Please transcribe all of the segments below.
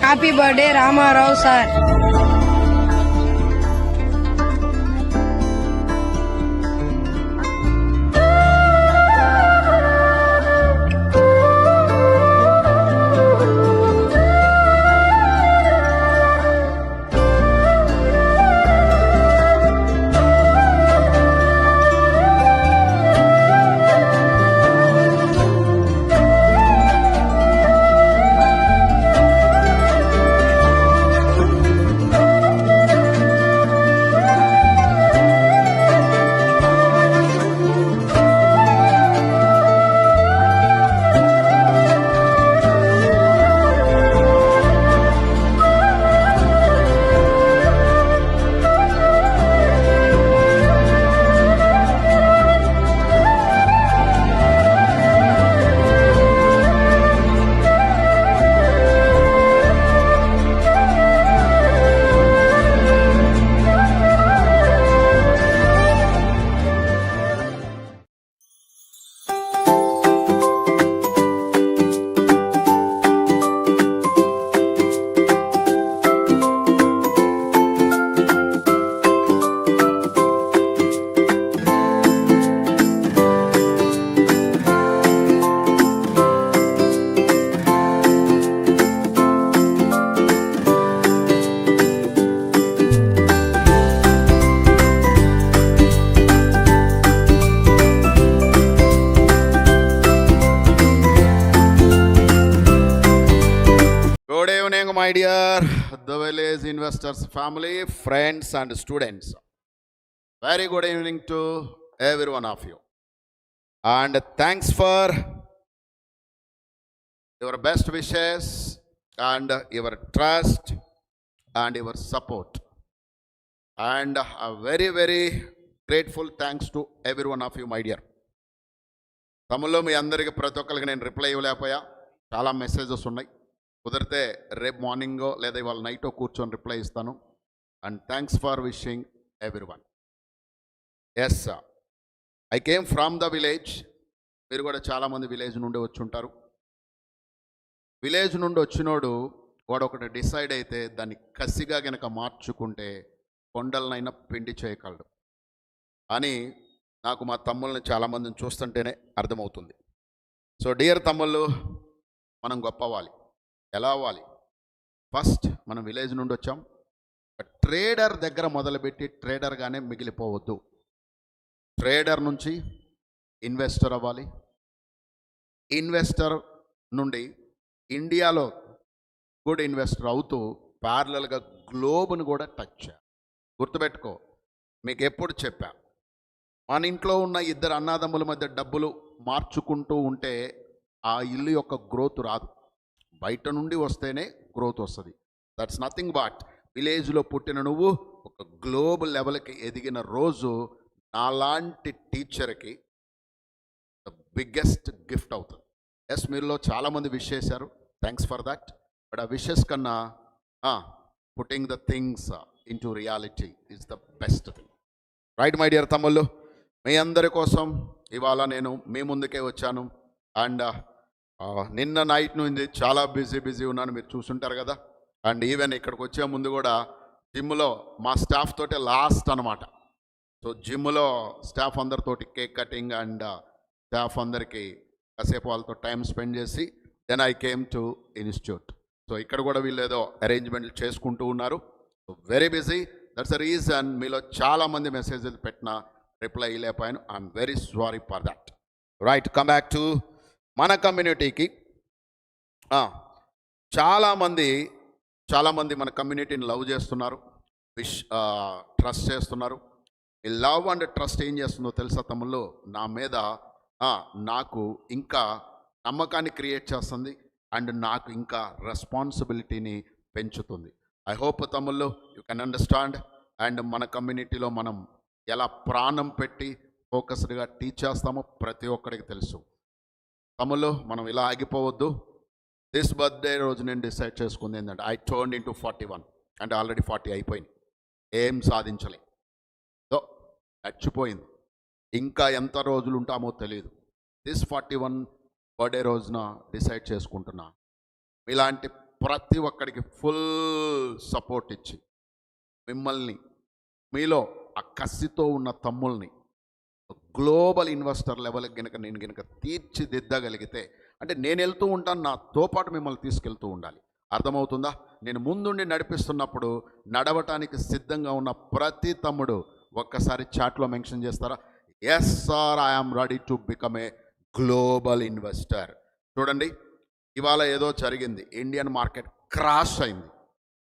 Happy birthday Ramarao sir. My dear The Village Investors family, friends and students, very good evening to every one of you, and thanks for your best wishes and your trust and your support, and a very very grateful thanks to every one of you, my dear. తమిళ్లో మీ అందరికీ ప్రతి ఒక్కరికి నేను reply ఇవ్వలేకపోయా, చాలా messages ఉన్నాయి. కుదిరితే రేపు మార్నింగో లేదా ఇవాళ నైటో కూర్చొని రిప్లై ఇస్తాను. And thanks for wishing everyone. Yes, I came from the village. మీరు కూడా చాలామంది విలేజ్ నుండి వచ్చి ఉంటారు. విలేజ్ నుండి వచ్చినోడు వాడు ఒకటి డిసైడ్ అయితే దాన్ని కసిగా గనక మార్చుకుంటే కొండలనైనా పిండి చేయగలడు అని నాకు మా తమ్ముళ్ళని చాలామందిని చూస్తుంటేనే అర్థమవుతుంది. సో డియర్ తమ్ముళ్ళు, మనం గొప్ప అవ్వాలి. ఎలా అవ్వాలి? ఫస్ట్ మనం విలేజ్ నుండి వచ్చాం. ట్రేడర్ దగ్గర మొదలుపెట్టి ట్రేడర్గానే మిగిలిపోవద్దు. ట్రేడర్ నుంచి ఇన్వెస్టర్ అవ్వాలి. ఇన్వెస్టర్ నుండి ఇండియాలో గుడ్ ఇన్వెస్టర్ అవుతూ ప్యారలల్గా గ్లోబ్ను కూడా టచ్ చేయాలి. గుర్తుపెట్టుకో, మీకు ఎప్పుడు చెప్పా, మన ఇంట్లో ఉన్న ఇద్దరు అన్నదమ్ముల మధ్య డబ్బులు మార్చుకుంటూ ఉంటే ఆ ఇల్లు యొక్క గ్రోత్ రాదు. బయట నుండి వస్తేనే గ్రోత్ వస్తుంది. దట్స్ నథింగ్ బట్ విలేజ్లో పుట్టిన నువ్వు ఒక గ్లోబల్ లెవెల్కి ఎదిగిన రోజు నాలాంటి టీచర్కి ద బిగ్గెస్ట్ గిఫ్ట్ అవుతుంది. ఎస్, మీరులో చాలామంది విష్ చేశారు, థ్యాంక్స్ ఫర్ దట్. బట్ ఆ విషెస్ కన్నా putting the things in to reality is the best thing. Right my dear తమ్ముళ్ళు, మీ అందరి కోసం ఇవాళ నేను మీ ముందుకే వచ్చాను. అండ్ నిన్న నైట్ నుంచి చాలా బిజీ ఉన్నాను, మీరు చూసుంటారు కదా. అండ్ ఈవెన్ ఇక్కడికి వచ్చే ముందు కూడా జిమ్లో మా స్టాఫ్ తోటి లాస్ట్ అనమాట. సో జిమ్లో స్టాఫ్ అందరితోటి కేక్ కటింగ్ అండ్ స్టాఫ్ అందరికీ కాసేపు వాళ్ళతో టైం స్పెండ్ చేసి then I came to institute. So ఇక్కడ కూడా వీళ్ళు ఏదో అరేంజ్మెంట్లు చేసుకుంటూ ఉన్నారు. So very busy, that's the reason మీలో చాలామంది మెసేజెస్ పెట్టిన రిప్లై ఇవ్వలేకపోయాను. I'm very sorry for that. Right, come back to మన కమ్యూనిటీకి. చాలామంది మన కమ్యూనిటీని లవ్ చేస్తున్నారు, ట్రస్ట్ చేస్తున్నారు. ఈ లవ్ అండ్ ట్రస్ట్ ఏం చేస్తుందో తెలుసా తమ్ముళ్ళు? నా మీద నాకు ఇంకా నమ్మకాన్ని క్రియేట్ చేస్తుంది అండ్ నాకు ఇంకా రెస్పాన్సిబిలిటీని పెంచుతుంది. ఐ హోప్ తమ్ముళ్ళు యూ కెన్ అండర్స్టాండ్. అండ్ మన కమ్యూనిటీలో మనం ఎలా ప్రాణం పెట్టి ఫోకస్డ్గా టీచ్ చేస్తామో ప్రతి ఒక్కరికి తెలుసు. తమ్ముళ్ళు, మనం ఇలా ఆగిపోవద్దు. దిస్ బర్త్డే రోజు నేను డిసైడ్ చేసుకుంది ఏంటంటే ఐ టర్న్ ఇంటూ 41 అంటే ఆల్రెడీ 40 అయిపోయింది, ఏం సాధించలే. సో చచ్చిపోయింది, ఇంకా ఎంత రోజులు ఉంటామో తెలియదు. దిస్ 41 బర్త్డే రోజున డిసైడ్ చేసుకుంటున్నా, ఇలాంటి ప్రతి ఒక్కడికి ఫుల్ సపోర్ట్ ఇచ్చి మిమ్మల్ని, మీలో ఆ కసితో ఉన్న తమ్ముల్ని గ్లోబల్ ఇన్వెస్టర్ లెవెల్కి నేను గనక తీర్చిదిద్దగలిగితే, అంటే నేను వెళ్తూ ఉంటాను, నాతో పాటు మిమ్మల్ని తీసుకెళ్తూ ఉండాలి. అర్థమవుతుందా? నేను ముందుండి నడిపిస్తున్నప్పుడు నడవటానికి సిద్ధంగా ఉన్న ప్రతి తమ్ముడు ఒక్కసారి చాట్లో మెన్షన్ చేస్తారా? Yes sir, I'm ready to become a global investor. చూడండి, ఇవాళ ఏదో జరిగింది, ఇండియన్ మార్కెట్ క్రాష్ అయింది.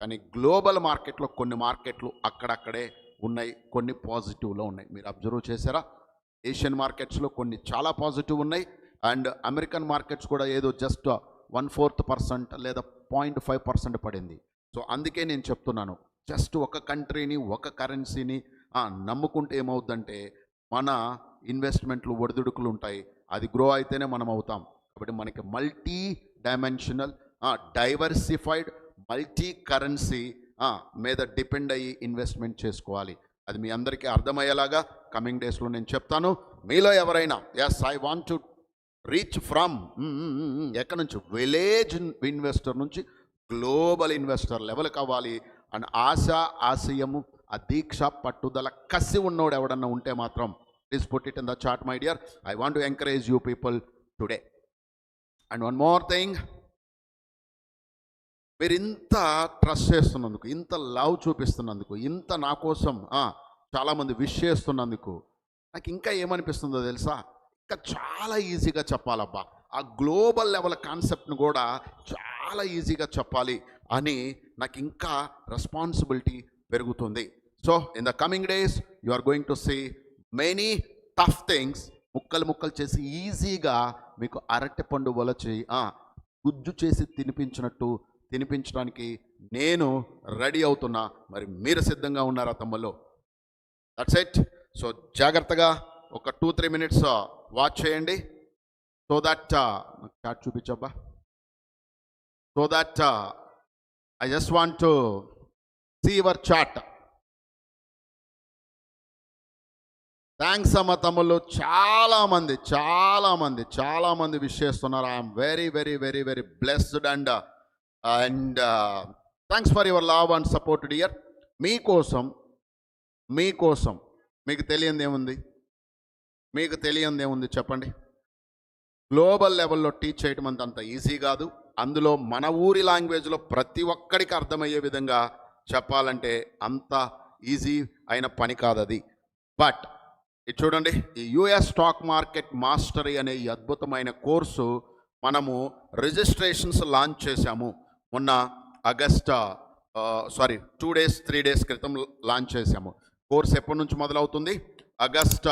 కానీ గ్లోబల్ మార్కెట్లో కొన్ని మార్కెట్లు అక్కడక్కడే ఉన్నాయి, కొన్ని పాజిటివ్లో ఉన్నాయి. మీరు అబ్జర్వ్ చేశారా? ఏషియన్ మార్కెట్స్లో కొన్ని చాలా పాజిటివ్ ఉన్నాయి, అండ్ అమెరికన్ మార్కెట్స్ కూడా ఏదో జస్ట్ 1/4% లేదా 0.5% పడింది. సో అందుకే నేను చెప్తున్నాను, జస్ట్ ఒక కంట్రీని, ఒక కరెన్సీని నమ్ముకుంటే ఏమవుద్దంటే మన ఇన్వెస్ట్మెంట్లు ఒడిదుడుకులు ఉంటాయి. అది గ్రో అయితేనే మనం అవుతాం. కాబట్టి మనకి multi dimensional, diversified, multi currency మీద డిపెండ్ అయ్యి ఇన్వెస్ట్మెంట్ చేసుకోవాలి. అది మీ అందరికీ అర్థమయ్యేలాగా కమింగ్ డేస్లో నేను చెప్తాను. మీలో ఎవరైనా yes I want to reach from ఎక్కడి నుంచి, విలేజ్ ఇన్వెస్టర్ నుంచి గ్లోబల్ ఇన్వెస్టర్ లెవెల్ కావాలి అని ఆశ, ఆశయము, ఆ దీక్ష, పట్టుదల, కసి ఉన్నోడు ఎవడన్నా ఉంటే మాత్రం please put it in the chat my dear. I want to encourage you people today. And one more thing, మీరు ఇంత ట్రస్ట్ చేస్తున్నందుకు, ఇంత లవ్ చూపిస్తున్నందుకు, ఇంత నా కోసం చాలామంది విష్ చేస్తున్నందుకు నాకు ఇంకా ఏమనిపిస్తుందో తెలుసా? ఇంకా చాలా ఈజీగా చెప్పాలబ్బా, ఆ గ్లోబల్ లెవెల్ కాన్సెప్ట్ను కూడా చాలా ఈజీగా చెప్పాలి అని నాకు ఇంకా రెస్పాన్సిబిలిటీ పెరుగుతుంది. So in the coming days you are going to see many tough things. ముక్కలు ముక్కలు చేసి ఈజీగా మీకు అరటిపండు వలచి గుజ్జు చేసి తినిపించడానికి నేను రెడీ అవుతున్నా. మరి మీరు సిద్ధంగా ఉన్నారా తమ్ముళ్ళు? That's it. సో జాగ్రత్తగా ఒక 2-3 minutes వాచ్ చేయండి. సో దట్ చాట్ చూపించబ్బా. So that I just want to see your chat. Thanks అమ్మ తమ్ముళ్ళు, చాలామంది విష్ చేస్తున్నారు. I'm very very very very blessed and thanks for your love and support dear. మీకోసం మీకు తెలియంది ఏముంది చెప్పండి? గ్లోబల్ లెవెల్లో టీచ్ చేయడం అంత ఈజీ కాదు. అందులో మన ఊరి లాంగ్వేజ్లో ప్రతి ఒక్కడికి అర్థమయ్యే విధంగా చెప్పాలంటే అంత ఈజీ అయిన పని కాదు అది. బట్ ఇది చూడండి, ఈ యుఎస్ స్టాక్ మార్కెట్ మాస్టరీ అనే ఈ అద్భుతమైన కోర్సు మనము రిజిస్ట్రేషన్స్ లాంచ్ చేశాము మొన్న ఆగస్ట్ 2 days 3 days క్రితం లాంచ్ చేశాము. కోర్స్ ఎప్పటి నుంచి మొదలవుతుంది? ఆగస్ట్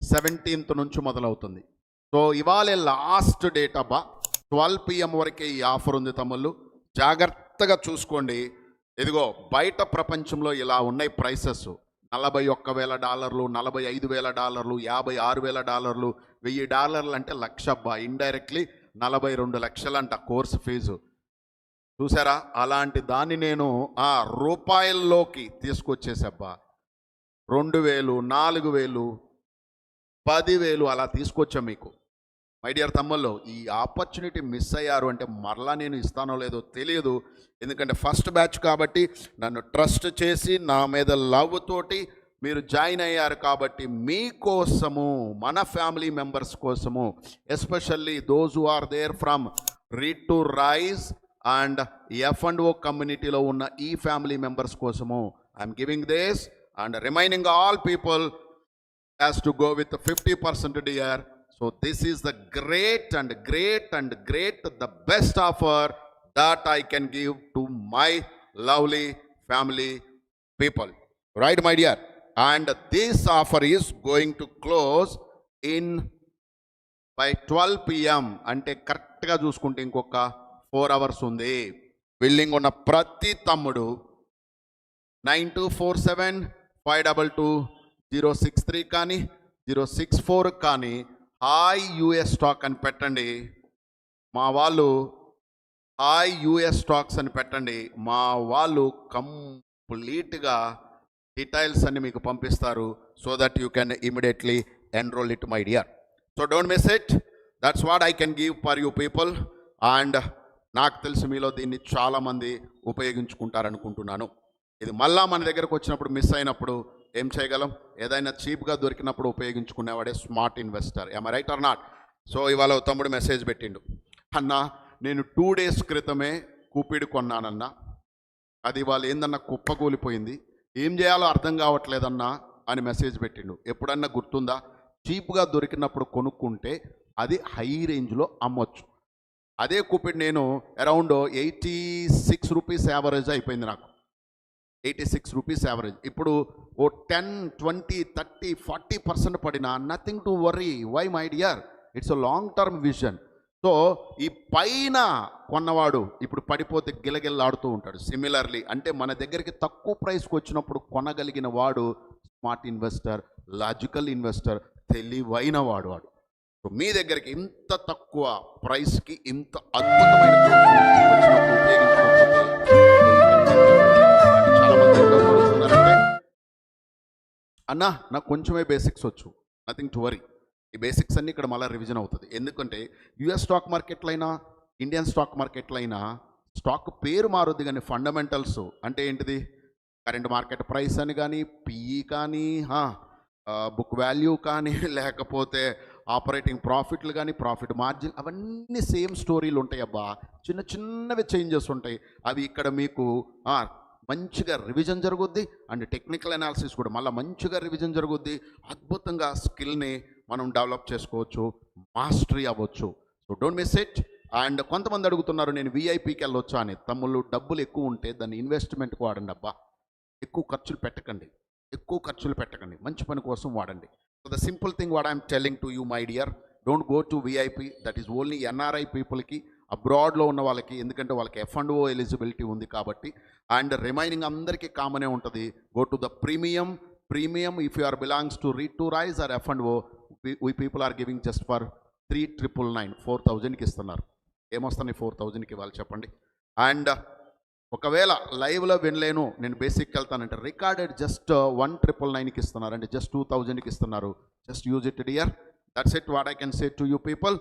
17th నుంచి మొదలవుతుంది. సో ఇవాళ లాస్ట్ డేట్ అబ్బా, 12 PM వరకే ఈ ఆఫర్ ఉంది తమ్ముళ్ళు. జాగ్రత్తగా చూసుకోండి. ఇదిగో బయట ప్రపంచంలో ఇలా ఉన్నాయి ప్రైసెస్. $41,000, $45,000, $56,000, $1,000 అంటే $1,00,000 అబ్బా. ఇండైరెక్ట్లీ 42 లక్షలు అంట కోర్సు ఫీజు. చూసారా? అలాంటి దాన్ని నేను రూపాయల్లోకి తీసుకొచ్చేసబ్బా. 2,000, 4,000, 10,000 అలా తీసుకొచ్చా మీకు. మై డియర్ తమ్ముళ్ళు, ఈ ఆపర్చునిటీ మిస్ అయ్యారు అంటే మరలా నేను ఇస్తానో లేదో తెలియదు. ఎందుకంటే ఫస్ట్ బ్యాచ్ కాబట్టి నన్ను ట్రస్ట్ చేసి నా మీద లవ్ తోటి మీరు జాయిన్ అయ్యారు. కాబట్టి మీకోసము, మన ఫ్యామిలీ మెంబర్స్ కోసము, especially those who are there from read to rise and F&O కమ్యూనిటీలో ఉన్న ఈ ఫ్యామిలీ మెంబర్స్ కోసము I'm giving this and remaining all people has to go with 50% dear. So this is the great, the best offer that I can give to my lovely family people. Right, my dear? And this offer is going to close in by 12 PM. అంటే కరెక్ట్గా చూసుకుంటే ఇంకొక 4 hours ఉంది. Building ఉన్న ప్రతి తమ్ముడు 9247 522 063 కానీ 064 కానీ హాయ్ యుఎస్ స్టాక్ అని పెట్టండి. మా వాళ్ళు హాయ్ యుఎస్ స్టాక్స్ అని పెట్టండి. మా వాళ్ళు కంప్లీట్గా డీటెయిల్స్ అన్ని మీకు పంపిస్తారు. So that you can immediately enrol it my dear. So don't miss it. That's what I can give for you people. And నాకు తెలిసి మీలో దీన్ని చాలామంది ఉపయోగించుకుంటారనుకుంటున్నాను. ఇది మళ్ళా మన దగ్గరకు వచ్చినప్పుడు మిస్ అయినప్పుడు ఏం చేయగలం? ఏదైనా చీప్గా దొరికినప్పుడు ఉపయోగించుకునేవాడే స్మార్ట్ ఇన్వెస్టర్. ఏమ రైట్ ఆర్ నాట్? సో ఇవాళ ఓ తమ్ముడు మెసేజ్ పెట్టిండు, అన్న నేను 2 days క్రితమే కూపిడి కొన్నానన్నా, అది ఇవాళ ఏందన్నా కుప్పకూలిపోయింది, ఏం చేయాలో అర్థం కావట్లేదన్నా అని మెసేజ్ పెట్టిండు. ఎప్పుడన్నా గుర్తుందా? చీప్గా దొరికినప్పుడు కొనుక్కుంటే అది హై రేంజ్లో అమ్మొచ్చు. అదే కూపిడి నేను అరౌండ్ 86 రూపీస్ యావరేజ్ అయిపోయింది నాకు. 86 రూపీస్ యావరేజ్. ఇప్పుడు ఓ 10, 20, 30, 40% పడినా nothing to worry. Why my dear? It's a long term vision. So ఈ పైన కొన్నవాడు ఇప్పుడు పడిపోతే గిలగిల్లాడుతూ ఉంటాడు. సిమిలర్లీ అంటే మన దగ్గరికి తక్కువ ప్రైస్కి వచ్చినప్పుడు కొనగలిగిన వాడు స్మార్ట్ ఇన్వెస్టర్, లాజికల్ ఇన్వెస్టర్, తెలివైన వాడు. సో మీ దగ్గరికి ఇంత తక్కువ ప్రైస్కి ఇంత అద్భుతమైన వచ్చినప్పుడు ఉపయోగించుకోకపోతే చాలామంది ఎక్కడ పడుతున్నారంటే, అన్న నాకు కొంచెమే బేసిక్స్ వచ్చు, నథింగ్ టు వరీ. ఈ బేసిక్స్ అన్నీ ఇక్కడ మళ్ళీ రివిజన్ అవుతుంది. ఎందుకంటే యుఎస్ స్టాక్ మార్కెట్లో అయినా ఇండియన్ స్టాక్ మార్కెట్లో అయినా స్టాక్ పేరు మారుద్ది, కానీ ఫండమెంటల్స్ అంటే ఏంటిది? కరెంట్ మార్కెట్ ప్రైస్ అని కానీ, పిఈ కానీ, బుక్ వాల్యూ కానీ, లేకపోతే ఆపరేటింగ్ ప్రాఫిట్లు కానీ, ప్రాఫిట్ మార్జిన్, అవన్నీ సేమ్ స్టోరీలు ఉంటాయి అబ్బా. చిన్న చిన్నవి చేంజెస్ ఉంటాయి. అవి ఇక్కడ మీకు మంచిగా రివిజన్ జరుగుద్ది. అండ్ టెక్నికల్ అనాలిసిస్ కూడా మళ్ళీ మంచిగా రివిజన్ జరుగుద్ది. అద్భుతంగా స్కిల్ని మనం డెవలప్ చేసుకోవచ్చు, మాస్టరీ అవ్వచ్చు. So don't miss it. And కొంతమంది అడుగుతున్నారు, నేను విఐపికి వెళ్ళొచ్చా అని. తమ్ముళ్ళు డబ్బులు ఎక్కువ ఉంటే దాన్ని ఇన్వెస్ట్మెంట్కి వాడండి అబ్బా. ఎక్కువ ఖర్చులు పెట్టకండి, మంచి పని కోసం వాడండి. So the simple thing what I'm telling to you my dear, don't go to VIP. That is only NRI పీపుల్కి, అబ్రాడ్లో ఉన్న వాళ్ళకి, ఎందుకంటే వాళ్ళకి F&O ఎలిజిబిలిటీ ఉంది కాబట్టి. అండ్ రిమైనింగ్ అందరికీ కామనే ఉంటుంది. Go to the premium if you are belongs to read to rise or F&O, we people are giving just for 3,999, 4,000కి ఇస్తున్నారు. ఏమొస్తున్నాయి 4,000కి ఇవ్వాలి చెప్పండి? అండ్ ఒకవేళ లైవ్లో వినలేను, నేను బేసిక్కి వెళ్తానంటే రికార్డెడ్ జస్ట్ 1,999కి ఇస్తున్నారు, అంటే జస్ట్ 2,000కి ఇస్తున్నారు. Just use it dear. That's it what I can say to you people.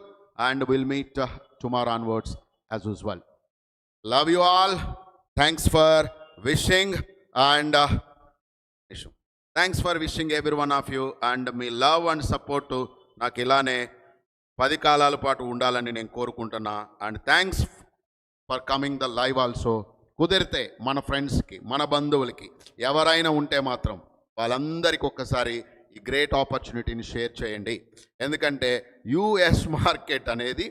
And will meet tomorrow onwards as usual. Love you all. Thanks for wishing and thanks for wishing every one of you, and me love and support నాకు ఇలానే 10 కాలాల పాటు ఉండాలని నేను కోరుకుంటున్నా. And thanks for coming the live also. కుదిరితే మన ఫ్రెండ్స్కి, మన బంధువులకి ఎవరైనా ఉంటే మాత్రం వాళ్ళందరికీ ఒక్కసారి ఈ గ్రేట్ ఆపర్చునిటీని షేర్ చేయండి. ఎందుకంటే యుఎస్ మార్కెట్ అనేది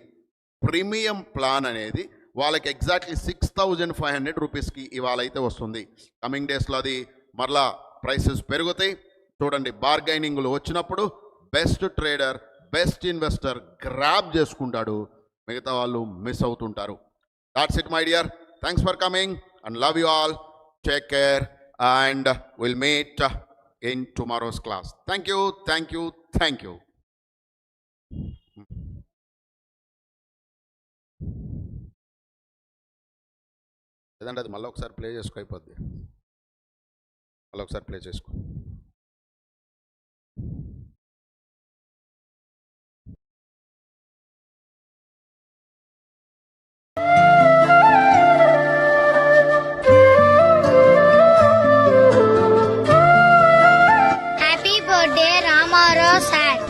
ప్రీమియం ప్లాన్ అనేది వాళ్ళకి ఎగ్జాక్ట్లీ 6,500 రూపీస్కి ఇవాళ అయితే వస్తుంది. కమింగ్ డేస్లో అది మరలా ప్రైసెస్ పెరుగుతాయి. చూడండి, బార్గైనింగ్లు వచ్చినప్పుడు best trader, best investor grab చేసుకుంటాడు, మిగతా వాళ్ళు మిస్ అవుతుంటారు. That's it my dear. Thanks for coming and love you all. Take care and will meet in tomorrow's class. Thank you. ఏదంటే అది మళ్ళీ ఒకసారి ప్లే చేసుకో, అయిపోద్ది. మళ్ళీ ఒకసారి ప్లే చేసుకో.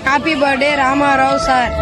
Happy birthday Ramarao sir.